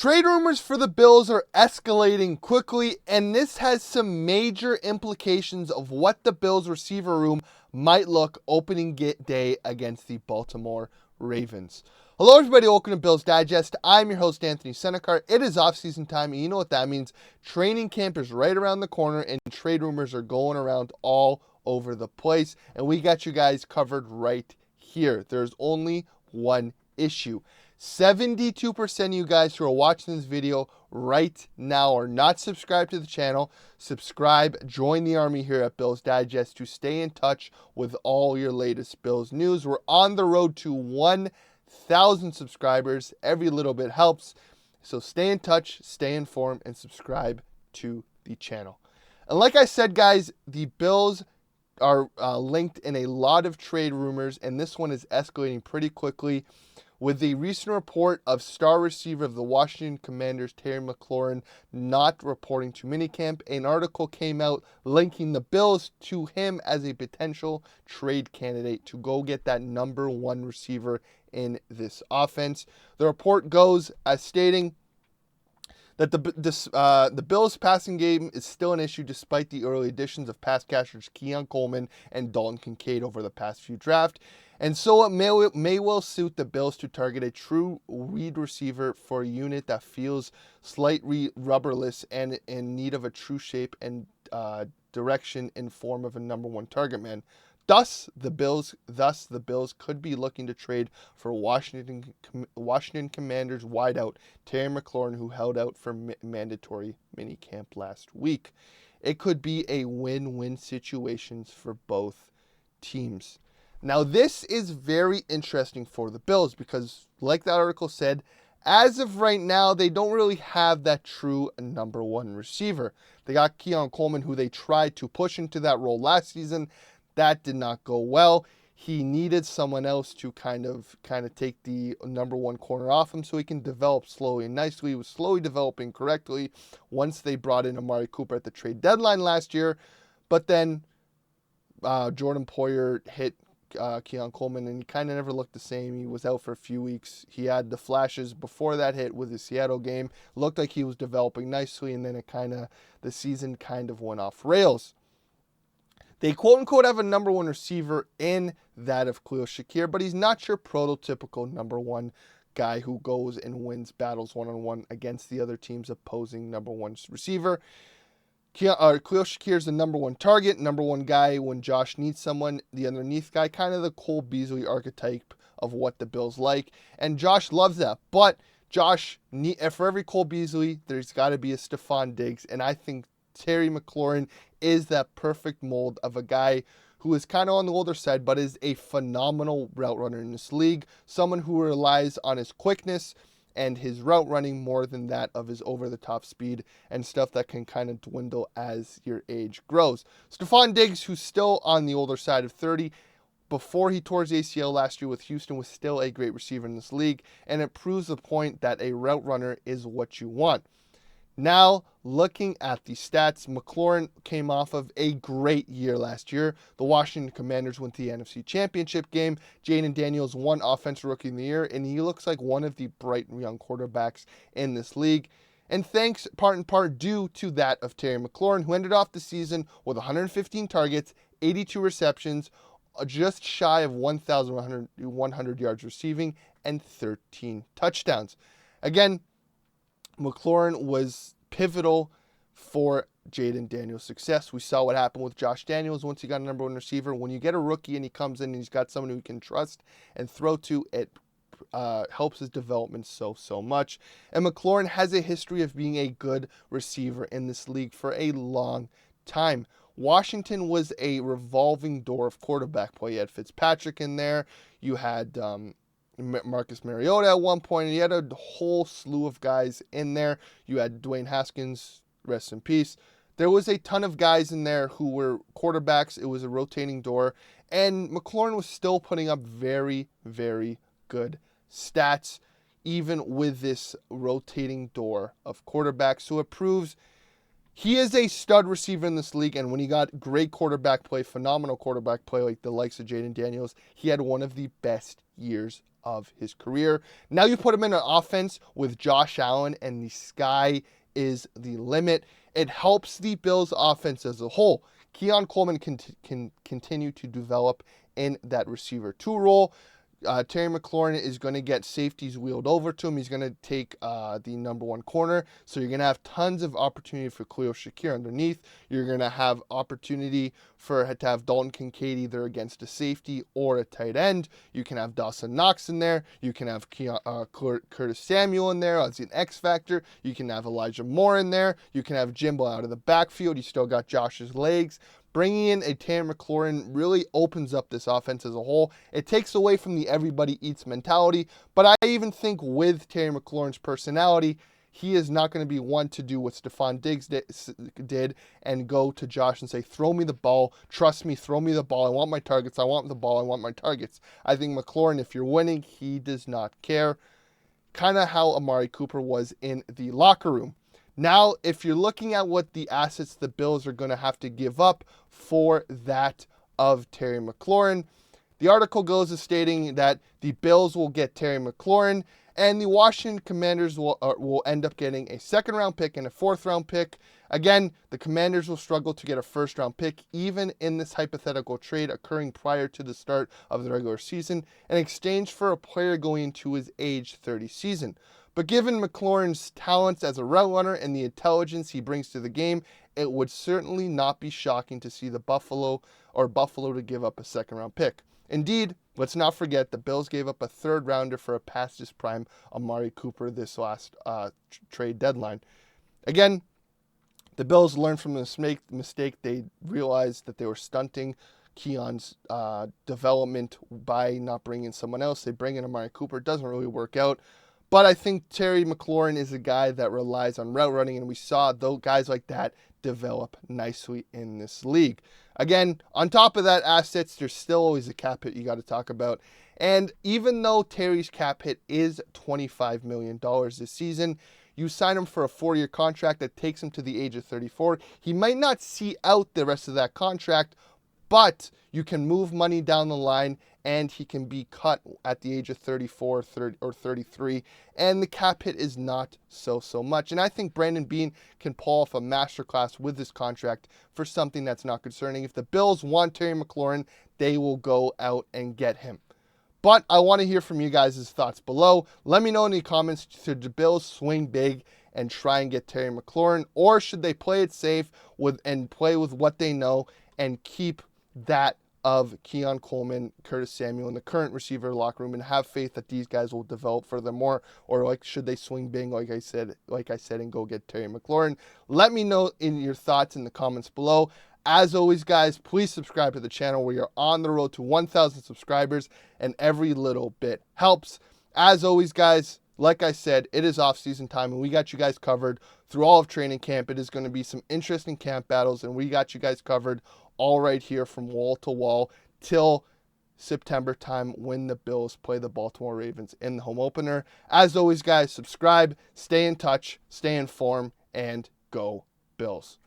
Trade rumors for the Bills are escalating quickly, and this has some major implications of what the Bills receiver room might look opening day against the Baltimore Ravens. Hello everybody, welcome to Bills Digest. I'm your host Anthony Senicar. It is off-season time, and you know what that means. Training camp is right around the corner, and trade rumors are going around all over the place, and we got you guys covered right here. There's only one issue. 72% of you guys who are watching this video right now are not subscribed to the channel. Subscribe, join the army here at Bills Digest to stay in touch with all your latest Bills news. We're on the road to 1,000 subscribers. Every little bit helps. So stay in touch, stay informed, and subscribe to the channel. And like I said, guys, the Bills are linked in a lot of trade rumors, and this one is escalating pretty quickly. With the recent report of star receiver of the Washington Commanders, Terry McLaurin, not reporting to minicamp, an article came out linking the Bills to him as a potential trade candidate to go get that number one receiver in this offense. The report goes as stating that the Bills' passing game is still an issue despite the early additions of pass catchers Keon Coleman and Dalton Kincaid over the past few drafts. And so it may well suit the Bills to target a true read receiver for a unit that feels slightly rubberless and in need of a true shape and direction in form of a number one target man. Thus, the Bills could be looking to trade for Washington Commanders wideout Terry McLaurin, who held out for mandatory minicamp last week. It could be a win-win situation for both teams. Now, this is very interesting for the Bills because, like that article said, as of right now, they don't really have that true number one receiver. They got Keon Coleman, who they tried to push into that role last season. That did not go well. He needed someone else to kind of take the number one corner off him so he can develop slowly and nicely. He was slowly developing correctly once they brought in Amari Cooper at the trade deadline last year. But then Jordan Poyer hit Keon Coleman, and he kind of never looked the same. He was out for a few weeks. He had the flashes before that hit with the Seattle game. Looked like he was developing nicely, and then the season kind of went off rails. They quote-unquote have a number one receiver in that of Khalil Shakir, but he's not your prototypical number one guy who goes and wins battles one-on-one against the other team's opposing number one receiver. Khalil Shakir is the number one target, number one guy when Josh needs someone, the underneath guy, kind of the Cole Beasley archetype of what the Bills like. And Josh loves that. But Josh, for every Cole Beasley, there's got to be a Stephon Diggs. And I think Terry McLaurin is that perfect mold of a guy who is kind of on the older side, but is a phenomenal route runner in this league. Someone who relies on his quickness and his route running more than that of his over-the-top speed and stuff that can kind of dwindle as your age grows. Stephon Diggs, who's still on the older side of 30, before he tore his ACL last year with Houston, was still a great receiver in this league, and it proves the point that a route runner is what you want. Now, looking at the stats, McLaurin came off of a great year last year. The Washington Commanders went to the NFC Championship game. Jaden Daniels won Offensive Rookie of the Year, and he looks like one of the bright young quarterbacks in this league. And thanks, part and part, due to that of Terry McLaurin, who ended off the season with 115 targets, 82 receptions, just shy of 1,100 yards receiving, and 13 touchdowns. Again, McLaurin was pivotal for Jaden Daniels' success. We saw what happened with Josh Daniels once he got a number one receiver. When you get a rookie and he comes in and he's got someone who he can trust and throw to, it helps his development so much. And McLaurin has a history of being a good receiver in this league for a long time. Washington was a revolving door of quarterback play. You had Fitzpatrick in there. You had Marcus Mariota at one point, and you had a whole slew of guys in there. You had Dwayne Haskins, rest in peace. There was a ton of guys in there who were quarterbacks. It was a rotating door, and McLaurin was still putting up very, very good stats, even with this rotating door of quarterbacks. So it proves he is a stud receiver in this league, and when he got great quarterback play, phenomenal quarterback play like the likes of Jaden Daniels, he had one of the best years of his career. Now you put him in an offense with Josh Allen, and the sky is the limit. It helps the Bills' offense as a whole. Keon Coleman can continue to develop in that receiver 2 role. Terry McLaurin is going to get safeties wheeled over to him. He's going to take the number 1 corner. So you're going to have tons of opportunity for Khalil Shakir underneath. You're going to have opportunity to have Dalton Kincaid either against a safety or a tight end. You can have Dawson Knox in there. You can have Curtis Samuel in there as an X factor. You can have Elijah Moore in there. You can have Jimbo out of the backfield. You still got Josh's legs. Bringing in a Terry McLaurin really opens up this offense as a whole. It takes away from the everybody eats mentality, but I even think with Terry McLaurin's personality, he is not going to be one to do what Stephon Diggs did and go to Josh and say, throw me the ball, trust me, throw me the ball, I want my targets, I want the ball, I want my targets. I think McLaurin, if you're winning, he does not care. Kind of how Amari Cooper was in the locker room. Now, if you're looking at what the assets the Bills are going to have to give up for that of Terry McLaurin, the article goes as stating that the Bills will get Terry McLaurin and the Washington Commanders will end up getting a 2nd-round pick and a 4th-round pick. Again, the Commanders will struggle to get a 1st-round pick even in this hypothetical trade occurring prior to the start of the regular season in exchange for a player going into his age 30 season. But given McLaurin's talents as a route runner and the intelligence he brings to the game, it would certainly not be shocking to see the Buffalo to give up a 2nd-round pick. Indeed, let's not forget the Bills gave up a 3rd-rounder for a past his prime Amari Cooper this last trade deadline. Again, the Bills learned from the mistake. They realized that they were stunting Keon's development by not bringing someone else. They bring in Amari Cooper. It doesn't really work out. But I think Terry McLaurin is a guy that relies on route running, and we saw those guys like that develop nicely in this league. Again, on top of that assets, there's still always a cap hit you got to talk about. And even though Terry's cap hit is $25 million this season, you sign him for a 4-year contract that takes him to the age of 34. He might not see out the rest of that contract, but you can move money down the line and he can be cut at the age of 34 or 33, and the cap hit is not so much. And I think Brandon Beane can pull off a masterclass with this contract for something that's not concerning. If the Bills want Terry McLaurin, they will go out and get him. But I want to hear from you guys' thoughts below. Let me know in the comments, should the Bills swing big and try and get Terry McLaurin, or should they play it safe and play with what they know and keep that of Keon Coleman, Curtis Samuel, and the current receiver locker room, and have faith that these guys will develop furthermore, or should they swing big, like I said, and go get Terry McLaurin? Let me know in your thoughts in the comments below. As always, guys, please subscribe to the channel. We are on the road to 1,000 subscribers, and every little bit helps. As always, guys, like I said, it is off-season time, and we got you guys covered through all of training camp. It is going to be some interesting camp battles, and we got you guys covered all right here from wall to wall till September time when the Bills play the Baltimore Ravens in the home opener. As always, guys, subscribe, stay in touch, stay informed, and go Bills.